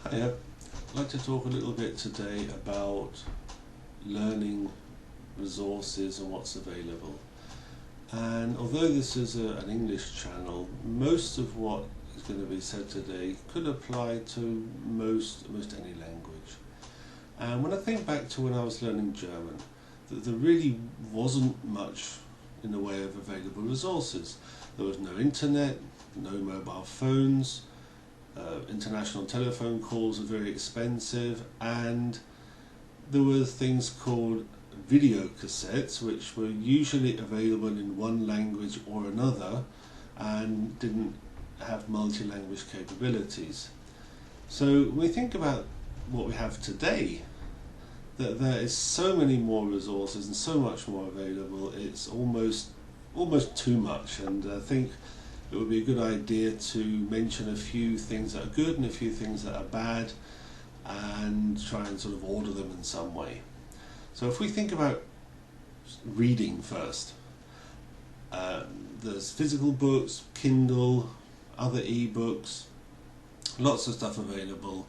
Hi, I'd like to talk a little bit today about learning resources and what's available. And although this is an English channel, most of what is going to be said today could apply to most any language. And when I think back to when I was learning German, there really wasn't much in the way of available resources. There was no internet, no mobile phones. International telephone calls were very expensive, and there were things called video cassettes, which were usually available in one language or another and didn't have multi-language capabilities. So when we think about what we have today, that there is so many more resources and so much more available, it's almost too much. And I think it would be a good idea to mention a few things that are good and a few things that are bad, and try and sort of order them in some way. So if we think about reading first, there's physical books, Kindle, other e-books, lots of stuff available,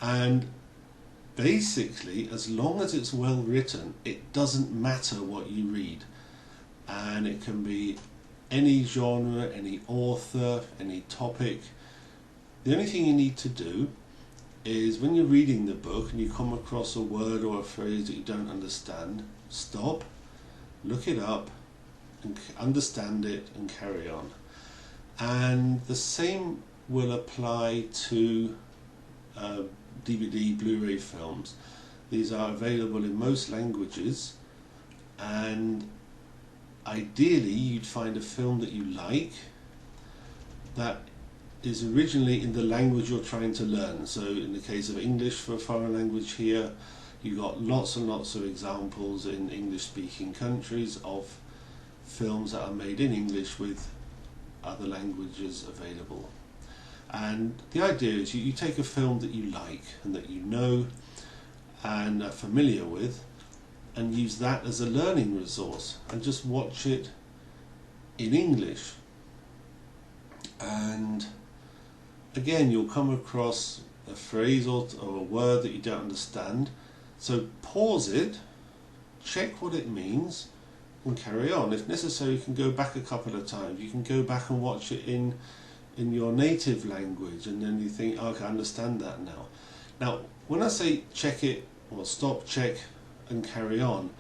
and basically as long as it's well written, it doesn't matter what you read, and it can be any genre, any author, any topic. The only thing you need to do is, when you're reading the book and you come across a word or a phrase that you don't understand, stop, look it up, and understand it and carry on. And the same will apply to DVD, Blu-ray films. These are available in most languages, and ideally you'd find a film that you like that is originally in the language you're trying to learn. So in the case of English for a foreign language here, you've got lots and lots of examples in English speaking countries of films that are made in English with other languages available. And the idea is you take a film that you like and that you know and are familiar with, and use that as a learning resource, and just watch it in English. And again, you'll come across a phrase or a word that you don't understand, so pause it, check what it means, and carry on. If necessary, you can go back a couple of times. You can go back and watch it in your native language, and then you think, oh, okay, I understand that now. Now, when I say check it, or stop, check, and carry on,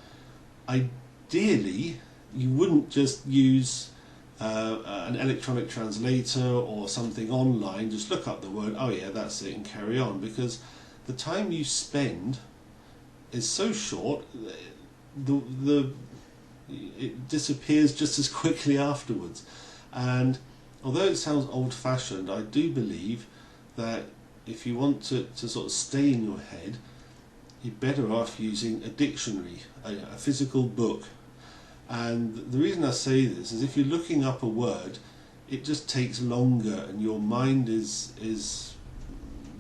ideally you wouldn't just use an electronic translator or something online, just look up the word, oh yeah, that's it, and carry on, because the time you spend is so short, it disappears just as quickly afterwards. And although it sounds old-fashioned, I do believe that if you want to sort of stay in your head, you're better off using a dictionary, a physical book. And the reason I say this is, if you're looking up a word, it just takes longer, and your mind is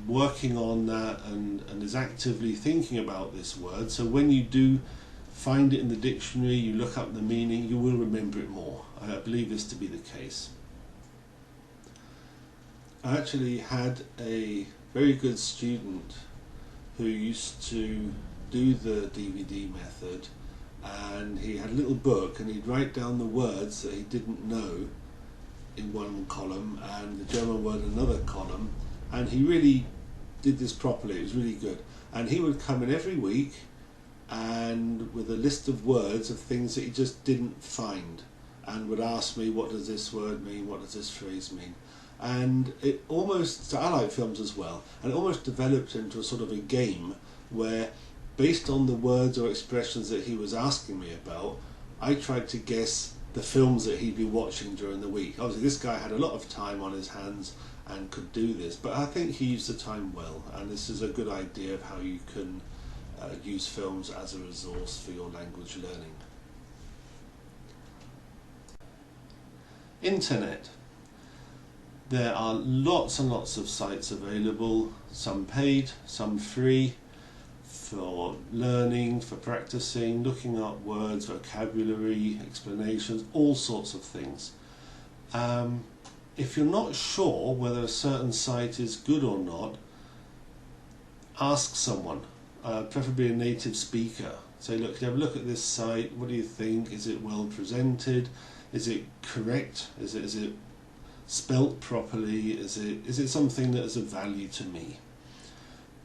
working on that and is actively thinking about this word. So when you do find it in the dictionary, you look up the meaning, you will remember it more. I believe this to be the case. I actually had a very good student who used to do the DVD method, and he had a little book, and he'd write down the words that he didn't know in one column and the German word in another column, and he really did this properly. It was really good. And he would come in every week and with a list of words of things that he just didn't find, and would ask me, what does this word mean, what does this phrase mean? And it almost, so I like films as well, and it almost developed into a sort of a game where, based on the words or expressions that he was asking me about, I tried to guess the films that he'd be watching during the week. Obviously this guy had a lot of time on his hands and could do this, but I think he used the time well, and this is a good idea of how you can use films as a resource for your language learning. Internet. There are lots and lots of sites available, some paid, some free, for learning, for practicing, looking up words, vocabulary, explanations, all sorts of things. If you're not sure whether a certain site is good or not, ask someone, preferably a native speaker. Say, look, have a look at this site. What do you think? Is it well presented? Is it correct? Is it spelt properly? Is it something that is of value to me?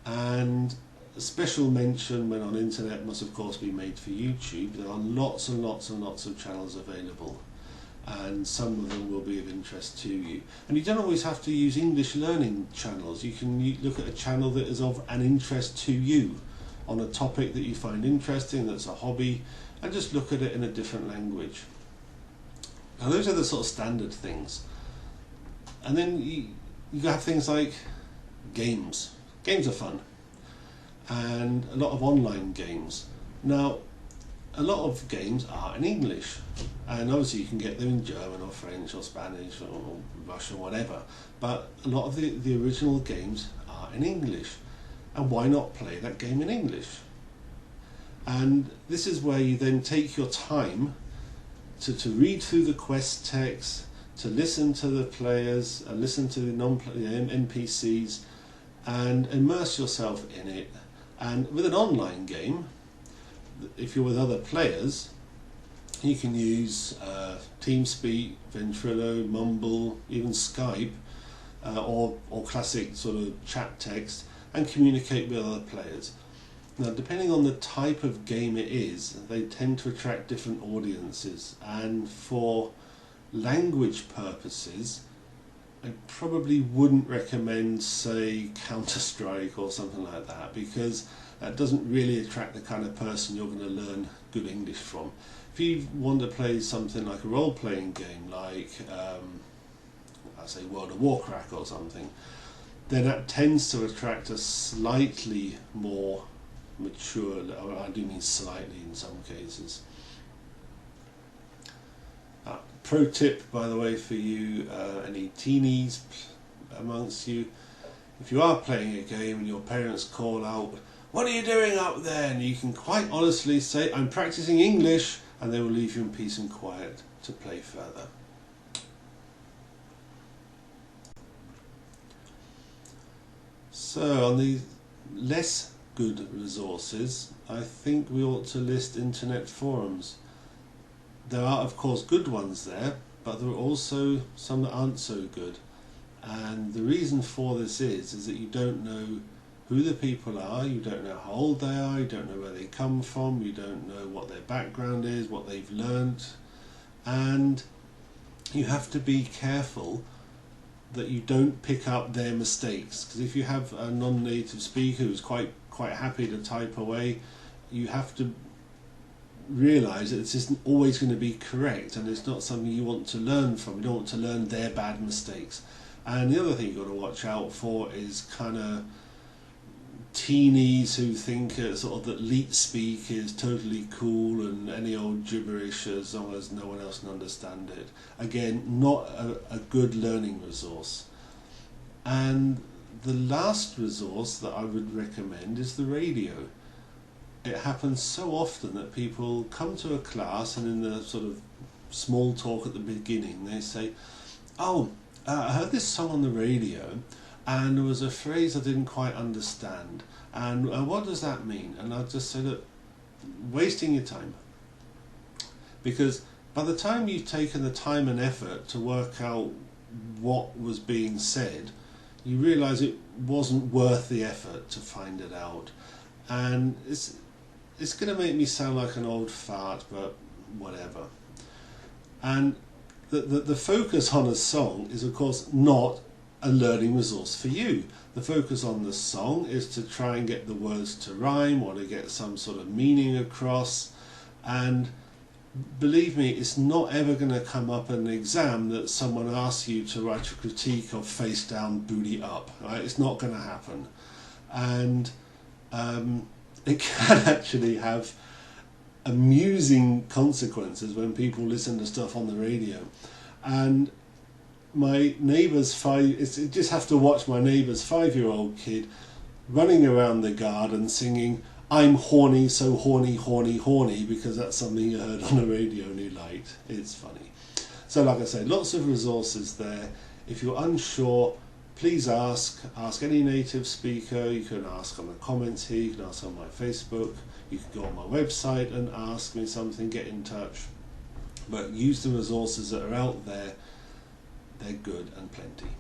And a special mention when on internet must of course be made for YouTube. There are lots and lots and lots of channels available, and some of them will be of interest to you. And you don't always have to use English learning channels. You can look at a channel that is of an interest to you, on a topic that you find interesting, that's a hobby, and just look at it in a different language. Now those are the sort of standard things. And then you have things like games. Games are fun. And a lot of online games. Now, a lot of games are in English, and obviously you can get them in German or French or Spanish or Russian, whatever, but a lot of the original games are in English, and why not play that game in English? And this is where you then take your time to read through the quest text, to listen to the players, and listen to the NPCs, and immerse yourself in it. And with an online game, if you're with other players, you can use TeamSpeak, Ventrilo, Mumble, even Skype, or classic sort of chat text, and communicate with other players. Now, depending on the type of game it is, they tend to attract different audiences, and for language purposes, I probably wouldn't recommend, say, Counter-Strike or something like that, because that doesn't really attract the kind of person you're going to learn good English from. If you want to play something like a role-playing game, like, I say World of Warcraft or something, then that tends to attract a slightly more mature, I do mean slightly in some cases. Pro tip, by the way, for you, any teenies amongst you, if you are playing a game and your parents call out, "What are you doing up there?" and you can quite honestly say, "I'm practicing English," and they will leave you in peace and quiet to play further. So on the less good resources, I think we ought to list internet forums. There are of course good ones there, but there are also some that aren't so good. And the reason for this is that you don't know who the people are, you don't know how old they are, you don't know where they come from, you don't know what their background is, what they've learnt, and you have to be careful that you don't pick up their mistakes, because if you have a non-native speaker who's quite happy to type away, you have to realise that it isn't always going to be correct, and it's not something you want to learn from. You don't want to learn their bad mistakes. And the other thing you've got to watch out for is kind of teenies who think sort of that leet speak is totally cool and any old gibberish as long as no one else can understand it. Again, not a good learning resource. And the last resource that I would recommend is the radio. It happens so often that people come to a class and in the sort of small talk at the beginning they say, "Oh, I heard this song on the radio and there was a phrase I didn't quite understand, and what does that mean?" And I'll just say, look, wasting your time, because by the time you've taken the time and effort to work out what was being said, you realise it wasn't worth the effort to find it out. And it's going to make me sound like an old fart, but whatever. And the focus on a song is of course not a learning resource for you. The focus on the song is to try and get the words to rhyme or to get some sort of meaning across. And believe me, it's not ever going to come up in an exam that someone asks you to write a critique of Face Down, Booty Up. Right? It's not going to happen. And it can actually have amusing consequences when people listen to stuff on the radio. And my neighbour's you just have to watch my neighbour's 5-year-old kid running around the garden singing, "I'm horny, so horny, horny, horny," because that's something you heard on the radio and you liked. It's funny. So like I say, lots of resources there. If you're unsure, please ask any native speaker. You can ask on the comments here, you can ask on my Facebook, you can go on my website and ask me something, get in touch. But use the resources that are out there, they're good and plenty.